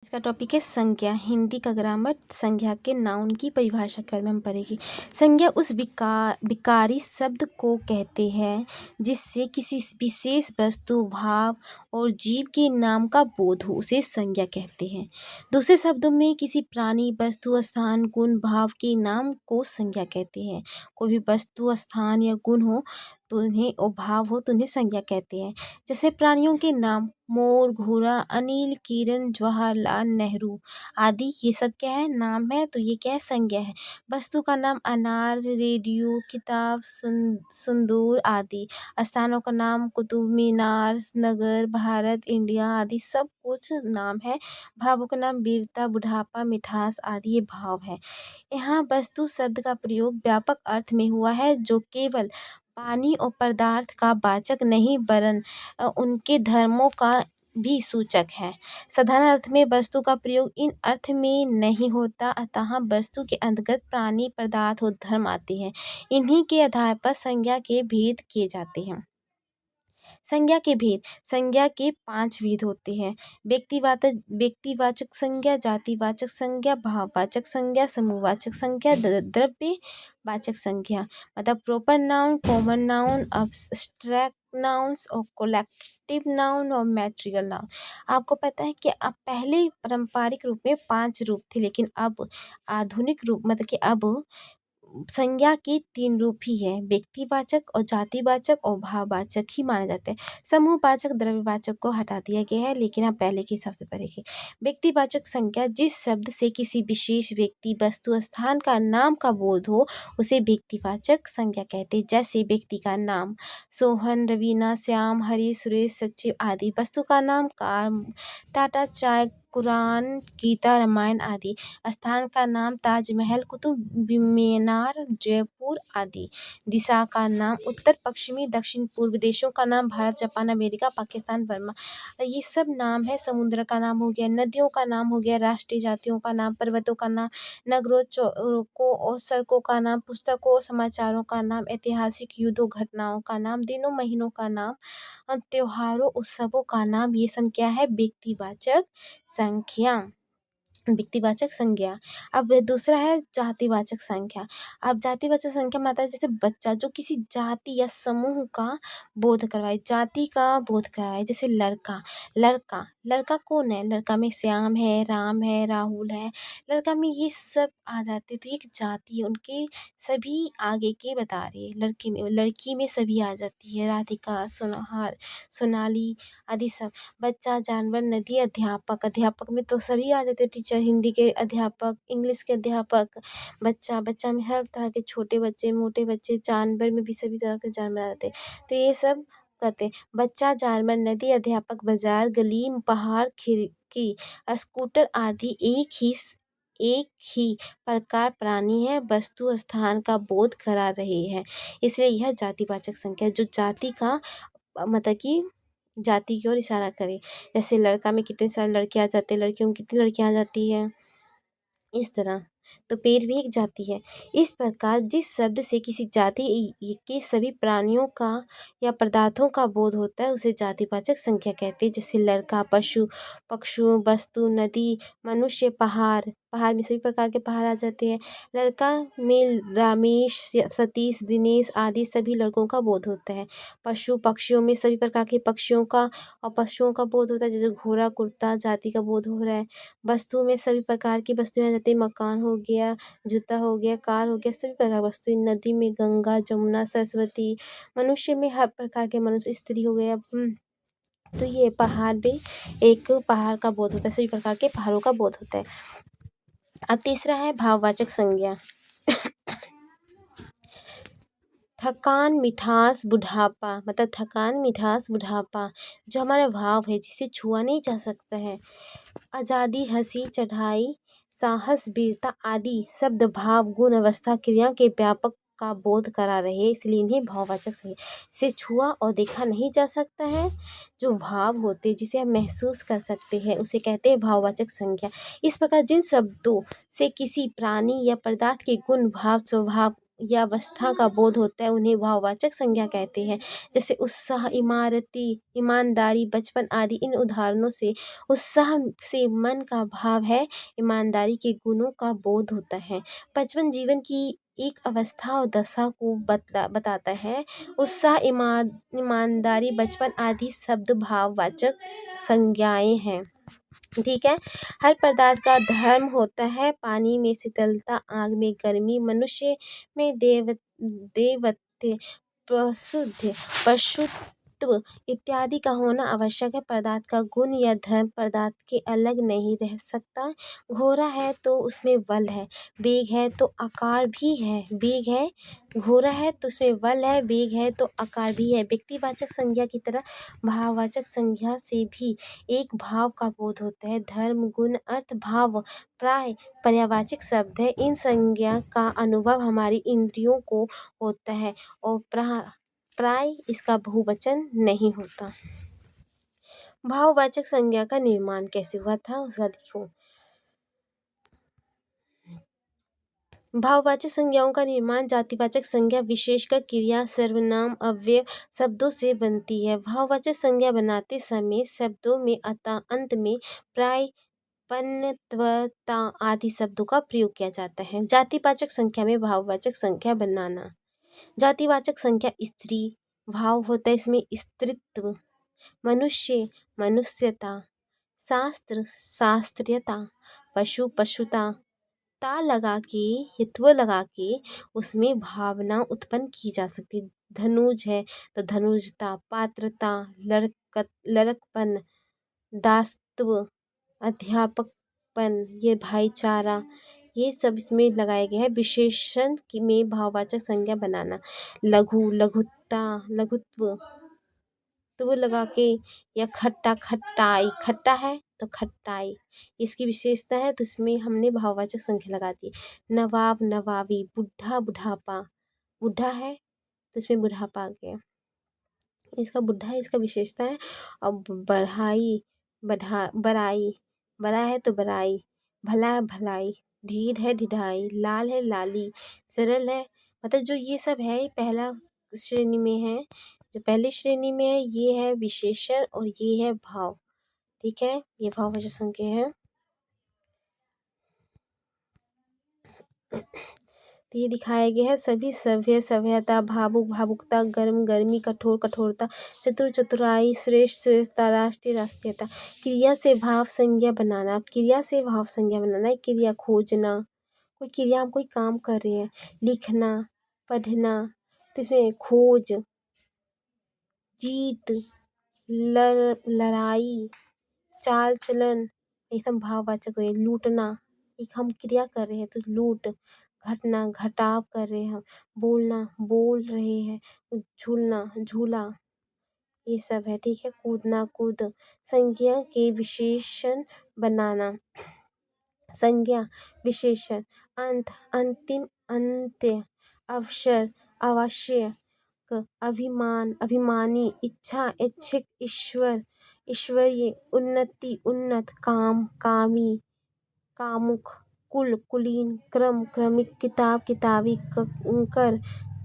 आज का टॉपिक है संज्ञा। हिंदी का ग्रामर। संज्ञा के नाउन की परिभाषा के बारे में हम पढ़ेंगे। संज्ञा उस विकारी शब्द को कहते हैं जिससे किसी विशेष वस्तु, भाव और जीव के नाम का बोध हो, उसे संज्ञा कहते हैं। दूसरे शब्दों में किसी प्राणी, वस्तु, स्थान, गुण, भाव के नाम को संज्ञा कहते हैं। कोई भी वस्तु, स्थान या गुण हो तो उन्हें, और भाव हो तो उन्हें संज्ञा कहते हैं। जैसे प्राणियों के नाम मोर, घोड़ा, अनिल, किरण, जवाहरलाल नेहरू आदि, ये सब क्या है? नाम है। तो ये क्या है? संज्ञा है। वस्तु का नाम अनार, रेडियो, किताब, सिंदूर आदि। स्थानों का नाम कुतुब मीनार, नगर, भारत, इंडिया आदि सब कुछ नाम है। भावों का नाम वीरता, बुढ़ापा, मिठास आदि, ये भाव है। यहाँ वस्तु शब्द का प्रयोग व्यापक अर्थ में हुआ है, जो केवल पानी और पदार्थ का वाचक नहीं वरन उनके धर्मों का भी सूचक है। साधारण अर्थ में वस्तु का प्रयोग इन अर्थ में नहीं होता, अतः वस्तु के अंतर्गत प्राणी, पदार्थ और धर्म आते हैं। इन्हीं के आधार पर संज्ञा के भेद किए जाते हैं। संज्ञा के भेद। संज्ञा के 5 भेद होते हैं। व्यक्तिवाचक संज्ञा, जातिवाचक संज्ञा, भाववाचक संज्ञा, समूहवाचक संज्ञा, द्रव्यवाचक संज्ञा। मतलब proper noun, common noun, abstract nouns और कोलेक्टिव नाउन और मैट्रियल नाउन। आपको पता है कि अब पहले पारंपरिक रूप में 5 रूप थे, लेकिन अब आधुनिक रूप मतलब कि अब संज्ञा के 3 रूप ही है। व्यक्तिवाचक और जातिवाचक और भाववाचक ही माने जाते हैं। समूहवाचक, द्रव्यवाचक को हटा दिया गया है, लेकिन आप पहले के हिसाब से पढ़ेंगे। व्यक्तिवाचक संज्ञा जिस शब्द से किसी विशेष व्यक्ति, वस्तु, स्थान का नाम का बोध हो, उसे व्यक्तिवाचक संज्ञा कहते हैं। जैसे व्यक्ति का नाम सोहन, रवीना, श्याम, हरी, सुरेश, सचिव आदि। वस्तु का नाम कार, टाटा चाय, कुरान, गीता, रामायण आदि। स्थान का नाम ताजमहल, कुतुब मीनार, जयपुर आदि। दिशा का नाम उत्तर, पश्चिमी, दक्षिण पूर्व। देशों का नाम Bharat, Japan, America, Pakistan, Burma. ये सब नाम है। समुद्र का नाम हो गया, नदियों का नाम हो गया, राष्ट्रीय जातियों का नाम, पर्वतों का नाम, नगरों, चौकों और सड़कों का नाम, पुस्तकों, समाचारों का नाम, ऐतिहासिक युद्धों, घटनाओं का नाम, दिनों, महीनों का नाम, त्योहारों, उत्सवों का नाम। ये सब क्या है? व्यक्तिवाचक संख्या। व्यक्तिवाचक संज्ञा। अब दूसरा है जातिवाचक संख्या। अब जातिवाचक संख्या में आता है जैसे बच्चा जो किसी जाति या समूह का बोध करवाए, जाति का बोध करवाए। जैसे लड़का, लड़का लड़का कौन है? लड़का में श्याम है, राम है, राहुल है। लड़का में ये सब आ जाते, तो एक जाति है। उनके सभी आगे के बता रहे हैं। लड़की में सभी आ जाती है, राधिका, सोनाली आदि सब। बच्चा, जानवर, नदी, अध्यापक। अध्यापक में तो सभी आ जाते हैं, टीचर, हिंदी के अध्यापक, इंग्लिश के अध्यापक। बच्चा में हर तरह के छोटे बच्चे, मोटे बच्चे। जानवर में भी सभी तरह के जानवर आ जाते हैं। तो ये सब कहते हैं। बच्चा, जानवर, नदी, अध्यापक, बाजार, गली, पहाड़, खिड़की, स्कूटर आदि एक ही प्रकार प्राणी है, वस्तु, स्थान का बोध करा रहे हैं। इसलिए यह जातिवाचक संख्या जो जाति का मतलब कि जाति की ओर इशारा करे। जैसे लड़का में कितने सारे लड़के आ जाते हैं, लड़कियों में कितनी लड़कियां आ जाती है, इस तरह। तो पेड़ भी एक जाति है। इस प्रकार जिस शब्द से किसी जाति के सभी प्राणियों का या पदार्थों का बोध होता है, उसे जातिवाचक संख्या कहते हैं। जैसे लड़का, पशु, पक्षियों, वस्तु, नदी, मनुष्य, पहाड़। पहाड़ में सभी प्रकार के पहाड़ आ जाते हैं। लड़का में रमेश, सतीश, दिनेश आदि सभी लड़कों का बोध होता है। पशु, पक्षियों में सभी प्रकार के पक्षियों का और पशुओं का बोध होता है। जैसे घोड़ा, कुत्ता जाति का बोध हो रहा है। वस्तु में सभी प्रकार की वस्तुएं आ जाती है। मकान हो गया, जूता हो गया, कार हो गया, सभी प्रकार की वस्तुएं। नदी में गंगा, जमुना, सरस्वती। मनुष्य में हर प्रकार के मनुष्य, स्त्री हो गया। तो ये पहाड़ भी एक पहाड़ का बोध होता है, सभी प्रकार के पहाड़ों का बोध होता है। अब तीसरा है भाववाचक संज्ञा। थकान, मिठास, बुढ़ापा। मतलब थकान, मिठास, बुढ़ापा जो हमारा भाव है, जिसे छुआ नहीं जा सकता है। आज़ादी, हंसी, चढ़ाई, साहस, वीरता आदि शब्द भाव, गुण, अवस्था, क्रिया के व्यापक का बोध करा रहे हैं, इसलिए इन्हें भाववाचक संज्ञा। से छुआ और देखा नहीं जा सकता है, जो भाव होते जिसे हम महसूस कर सकते हैं, उसे कहते हैं भाववाचक संज्ञा। इस प्रकार जिन शब्दों से किसी प्राणी या पदार्थ के गुण, भाव, स्वभाव या अवस्था का बोध होता है उन्हें भाववाचक संज्ञा कहते हैं। जैसे उत्साह, इमारती, ईमानदारी, बचपन आदि। इन उदाहरणों से उत्साह से मन का भाव है, ईमानदारी के गुणों का बोध होता है। बचपन जीवन की एक अवस्था और दशा को बताता है। उत्साह, ईमानदारी, बचपन आदि शब्द भाववाचक संज्ञाएं हैं। ठीक है। हर पदार्थ का धर्म होता है। पानी में शीतलता, आग में गर्मी, मनुष्य में देवत्व, पशुत्व इत्यादि का होना आवश्यक है। पदार्थ का गुण या धर्म पदार्थ के अलग नहीं रह सकता। घोड़ा है तो उसमें बल है, वेग है तो आकार भी है। वेग है, घोड़ा है तो उसमें बल है, वेग है तो आकार भी है। व्यक्तिवाचक संज्ञा की तरह भाववाचक संज्ञा से भी एक भाव का बोध होता है। धर्म, गुण, अर्थ, भाव प्राय पर्यायवाचक शब्द है। इन संज्ञा का अनुभव हमारी इंद्रियों को होता है और प्राय इसका बहुवचन नहीं होता। भाववाचक संज्ञा का निर्माण कैसे हुआ था उसका देखो। भाववाचक संज्ञाओं का निर्माण जातिवाचक संज्ञा विशेषकर क्रिया, सर्वनाम, अव्यय शब्दों से बनती है। भाववाचक संज्ञा बनाते समय शब्दों में अंत में प्राय, पन्नत्वता आदि शब्दों का प्रयोग किया जाता है। जातिवाचक संख्या में भाववाचक संख्या बनाना। जातिवाचक संख्या स्त्री भाव होता है, इसमें स्त्रीत्व, मनुष्य मनुष्यता, शास्त्र शास्त्रीयता, पशु पशुता, ता लगा के, हित्व लगा के उसमें भावना उत्पन्न की जा सकती है। धनुज है तो धनुजता, पात्रता, लड़कपन, दासत्व, अध्यापकपन, ये भाईचारा, ये सब इसमें लगाए गए हैं। विशेषण में भाववाचक संज्ञा बनाना। लघु, लघुता, लघुत्व तो वो लगा के, या खट्टा, खट्टाई, खट्टा है तो खट्टाई, इसकी विशेषता है तो इसमें हमने भाववाचक संख्या लगा दी। नवाब, नवाबी, बुढ़ा, बुढ़ापा, बुढ़ा है तो इसमें बुढ़ापा आ गया, इसका बुढ़ा है, इसका विशेषता है। और बढ़ाई, बड़ाई, बड़ा है तो बड़ाई, भला है भलाई, ढीठ है ढिढाई, लाल है लाली, सरल है, मतलब जो ये सब है ये पहला श्रेणी में है। जो पहली श्रेणी में है ये है विशेषण और ये है भाव। ठीक है, ये भाववाचक संज्ञा है। तो ये दिखाया गया है सभी सभ्य, सभ्यता, भावुक, भावुकता, गर्म, गर्मी, कठोर, कठोरता, चतुर, चतुराई, श्रेष्ठ, श्रेष्ठता, राष्ट्रीय, राष्ट्रीयता। क्रिया से भाव संज्ञा बनाना। क्रिया से भाव संज्ञा बनाना, क्रिया खोजना, कोई क्रिया हम कोई काम कर रहे हैं, लिखना, पढ़ना, तो इसमें खोज, जीत, लड़ाई, चाल चलन, ये सब भाववाचक हुए। लूटना, एक हम क्रिया कर रहे हैं तो लूट, घटना, घटाव कर रहे हैं हम, बोलना, बोल रहे हैं, झूलना, झूला, ये सब है। ठीक है, कूदना, कूद। संज्ञा के विशेषण बनाना। संज्ञा, विशेषण, अंत, अंतिम, अंत्य, अवसर, आवश्यक, अभिमान, अभिमानी, इच्छा, इच्छिक, ईश्वर, ईश्वरीय, उन्नति, उन्नत, काम, कामी, कामुक, कुल, कुलीन, क्रम, क्रमिक, किताब, किताबी, कंकर,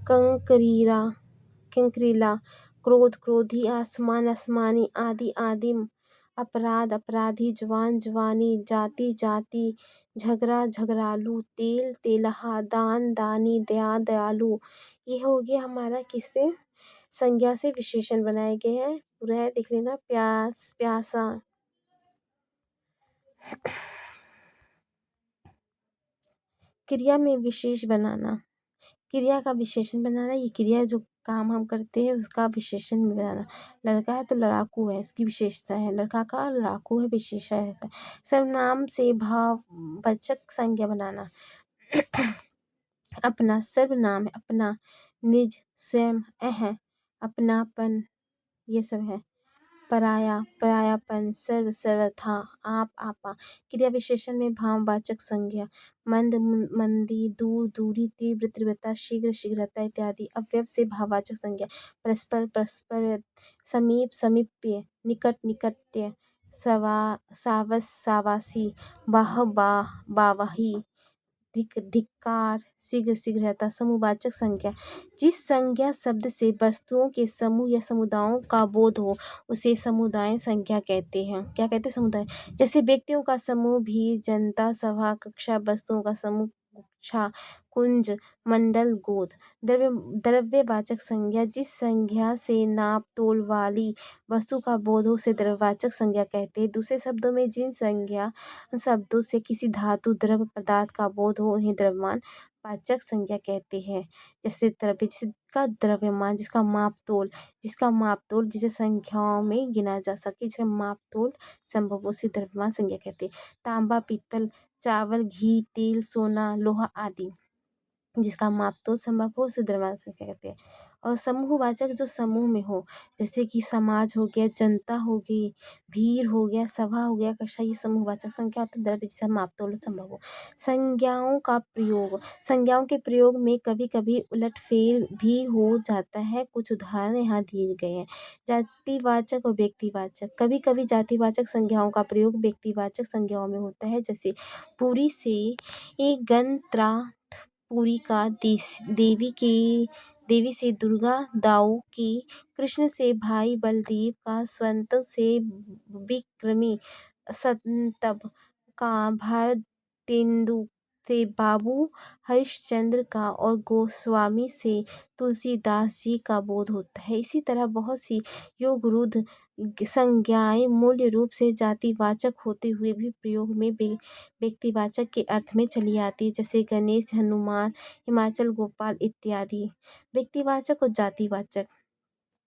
कंकरीला, कंकरीला, क्रोध, क्रोधी, आसमान, आसमानी, आदि, आदिम, अपराध, अपराधी, जवान, जवानी, जाति, जाति, झगड़ा, झगड़ालू, तेल, तेलहा, दान, दानी, दया, दयालु। ये हो गया हमारा किससे संज्ञा से विशेषण बनाए गए हैं। पूरा है देख लेना। प्यास, प्यासा, क्रिया में विशेष बनाना। क्रिया का विशेषण बनाना, ये क्रिया जो काम हम करते हैं उसका विशेषण बनाना। लड़का है तो लड़ाकू है, इसकी विशेषता है। लड़का का लड़ाकू है, विशेषता है। सर्वनाम से भाववाचक संज्ञा बनाना। अपना, सर्वनाम है अपना, निज, स्वयं, अपनापन, ये सब है। पराया, परायापन, सर्व, सर्वथा, आप, आपा। क्रिया विशेषण में भाववाचक संज्ञा। मंद, मंदी, दूर, दूरी, तीव्र, तीव्रता, शीघ्र, शीघ्रता इत्यादि। अवयव से भाववाचक संज्ञा। परस्पर, परस्पर, समीप, समीप्य, निकट, निकट्य, सावस, सावासी, बाह, बावही, धिक्कार, शीघ्र शीघ्र रहता। समूहवाचक संज्ञा, जिस संज्ञा शब्द से वस्तुओं के समूह या समुदायों का बोध हो उसे समुदाय संज्ञा कहते हैं। क्या कहते हैं? समुदाय। जैसे व्यक्तियों का समूह, भीड़, जनता, सभा, कक्षा, वस्तुओं का समूह, गुच्छा, कुंज, मंडल, गोद। द्रव्यवाचक संज्ञा, जिस संज्ञा से नाप तोल वाली वस्तु का बोध हो उसे द्रव्यवाचक संज्ञा कहते हैं। दूसरे शब्दों में जिन संज्ञा शब्दों से किसी धातु, द्रव्य, पदार्थ का बोध हो उन्हें द्रव्यमान वाचक संज्ञा कहते हैं। जैसे द्रव्य, जिसका द्रव्यमान, जिसका माप तोल जिसे संख्याओं में गिना जा सके, जिसका माप तोल संभव हो उसे द्रव्यमान संज्ञा कहते हैं। तांबा, पीतल, चावल, घी, तेल, सोना, लोहा आदि, जिसका माप तोल संभव हो उसे द्रव्यमान संज्ञा कहते हैं। और समूहवाचक, जो समूह में हो, जैसे कि समाज हो गया, जनता हो गई, भीड़ हो गया, सभा हो गया, कक्षा, ये समूहवाचक संज्ञा होता है। द्रव्य, जिसका माप तोल संभव हो। संज्ञाओं का प्रयोग, संज्ञाओं के प्रयोग में कभी कभी उलटफेर भी हो जाता है। कुछ उदाहरण यहाँ दिए गए हैं। जातिवाचक और व्यक्तिवाचक, कभी कभी जातिवाचक संज्ञाओं का प्रयोग व्यक्तिवाचक संज्ञाओं में होता है। जैसे पुरी से एक गणत्राथ, पुरी का देवी से दुर्गा, दाऊ की, कृष्ण से भाई बलदेव का, स्वंत से विक्रमी, संतब का, भारतेंदु से बाबू हरिश्चंद्र का और गोस्वामी से तुलसीदास जी का बोध होता है। इसी तरह बहुत सी योगरूढ़ संज्ञाएं मूल रूप से जातिवाचक होते हुए भी प्रयोग में व्यक्तिवाचक के अर्थ में चली आती है। जैसे गणेश, हनुमान, हिमाचल, गोपाल इत्यादि। व्यक्तिवाचक और जातिवाचक,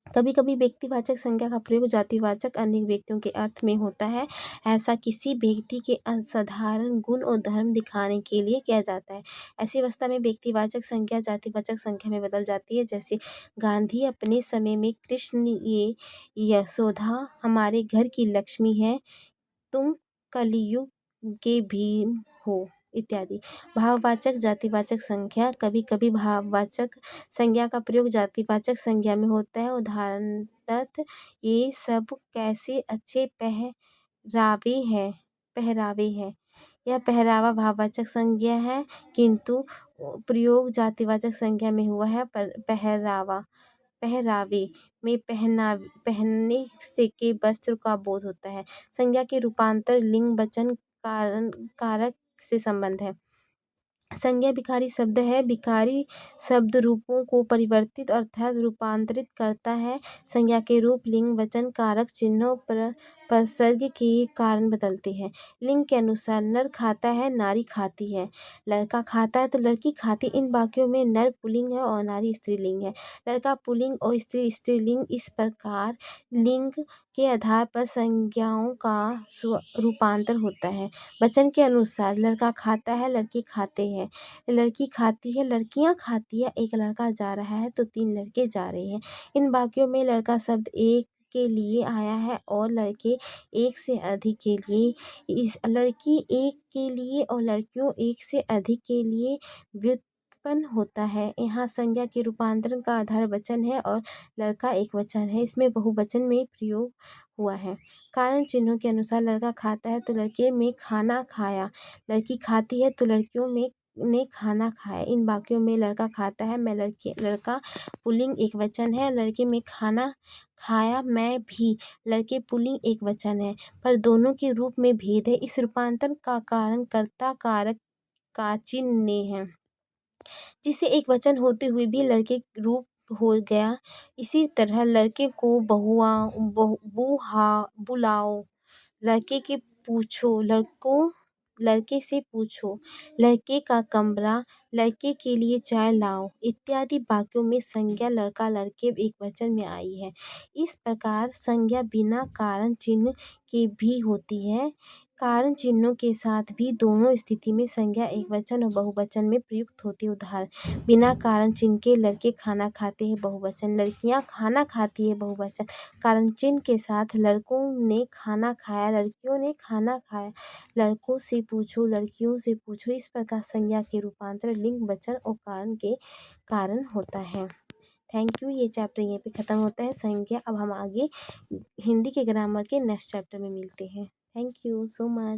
कभी कभी व्यक्तिवाचक संज्ञा का प्रयोग जातिवाचक अनेक व्यक्तियों के अर्थ में होता है। ऐसा किसी व्यक्ति के असाधारण गुण और धर्म दिखाने के लिए किया जाता है। ऐसी अवस्था में व्यक्तिवाचक संज्ञा जातिवाचक संज्ञा में बदल जाती है। जैसे गांधी अपने समय में, कृष्ण, ये यशोदा हमारे घर की लक्ष्मी है, तुम कलयुग के भीम हो इत्यादि। भाववाचक जातिवाचक संज्ञा, कभी कभी भाववाचक संज्ञा का प्रयोग जातिवाचक संज्ञा में होता है। उदाहरणतः ये सब कैसे अच्छे पहरावे है। यह पहरावा भाववाचक संज्ञा है किंतु प्रयोग जातिवाचक संज्ञा में हुआ है। पहरावे में पहनने से के वस्त्र का बोध होता है। संज्ञा के रूपांतर लिंग, वचन, कारक से संबंध है। संज्ञा विकारी शब्द है। विकारी शब्द रूपों को परिवर्तित अर्थात रूपांतरित करता है। संज्ञा के रूप लिंग, वचन, कारक, चिन्हों पर प्रसर्ग के कारण बदलते हैं। लिंग के अनुसार नर खाता है, नारी खाती है। लड़का खाता है तो लड़की खाती है। इन वाक्यों में नर पुल्लिंग है और नारी स्त्रीलिंग है। लड़का पुल्लिंग और स्त्री स्त्रीलिंग। इस प्रकार लिंग के आधार पर संज्ञाओं का रूपांतर होता है। वचन के अनुसार लड़का खाता है, लड़की खाते हैं। लड़की खाती है, लड़कियां खाती है। एक लड़का जा रहा है तो 3 लड़के जा रहे हैं। इन वाक्यों में लड़का शब्द एक के लिए आया है और लड़के एक से अधिक के लिए। लड़की एक के लिए और लड़कियों एक से अधिक के लिए व्युत्पन्न होता है। यहाँ संज्ञा के रूपांतरण का आधार वचन है और लड़का एक वचन है। इसमें बहुवचन में प्रयोग हुआ है। कारण चिन्हों के अनुसार लड़का खाता है तो लड़के में खाना खाया, लड़की खाती है तो लड़कियों में ने खाना खाया। इन वाक्यों में लड़का खाता है, मैं लड़की, लड़का पुल्लिंग एक वचन है। लड़के में खाना खाया, मैं भी, लड़के पुल्लिंग एक वचन है, पर दोनों के रूप में भेद है। इस रूपांतरण का कारण कर्ता कारक का चिन्ह है, जिसे एक वचन होते हुए भी लड़के रूप हो गया। इसी तरह लड़के को बुलाओ, लड़के से पूछो, लड़के का कमरा, लड़के के लिए चाय लाओ इत्यादि वाक्यों में संज्ञा लड़का लड़के एक वचन में आई है। इस प्रकार संज्ञा बिना कारण चिन्ह के भी होती है। कारण चिन्हों के साथ भी दोनों स्थिति में संज्ञा एक वचन और बहुवचन में प्रयुक्त होती है। उदाहरण, बिना कारण चिन्ह के लड़के खाना खाते हैं बहुवचन, लड़कियां खाना खाती है बहुवचन। कारण चिन्ह के साथ लड़कों ने खाना खाया, लड़कियों ने खाना खाया, लड़कों से पूछो, लड़कियों से पूछो। इस प्रकार संज्ञा के रूपांतर लिंग, वचन और कारण के कारण होता है। Thank you. ये चैप्टर यहीं पे ख़त्म होता है संज्ञा। अब हम आगे हिंदी के ग्रामर के नेक्स्ट चैप्टर में मिलते हैं। Thank you so much.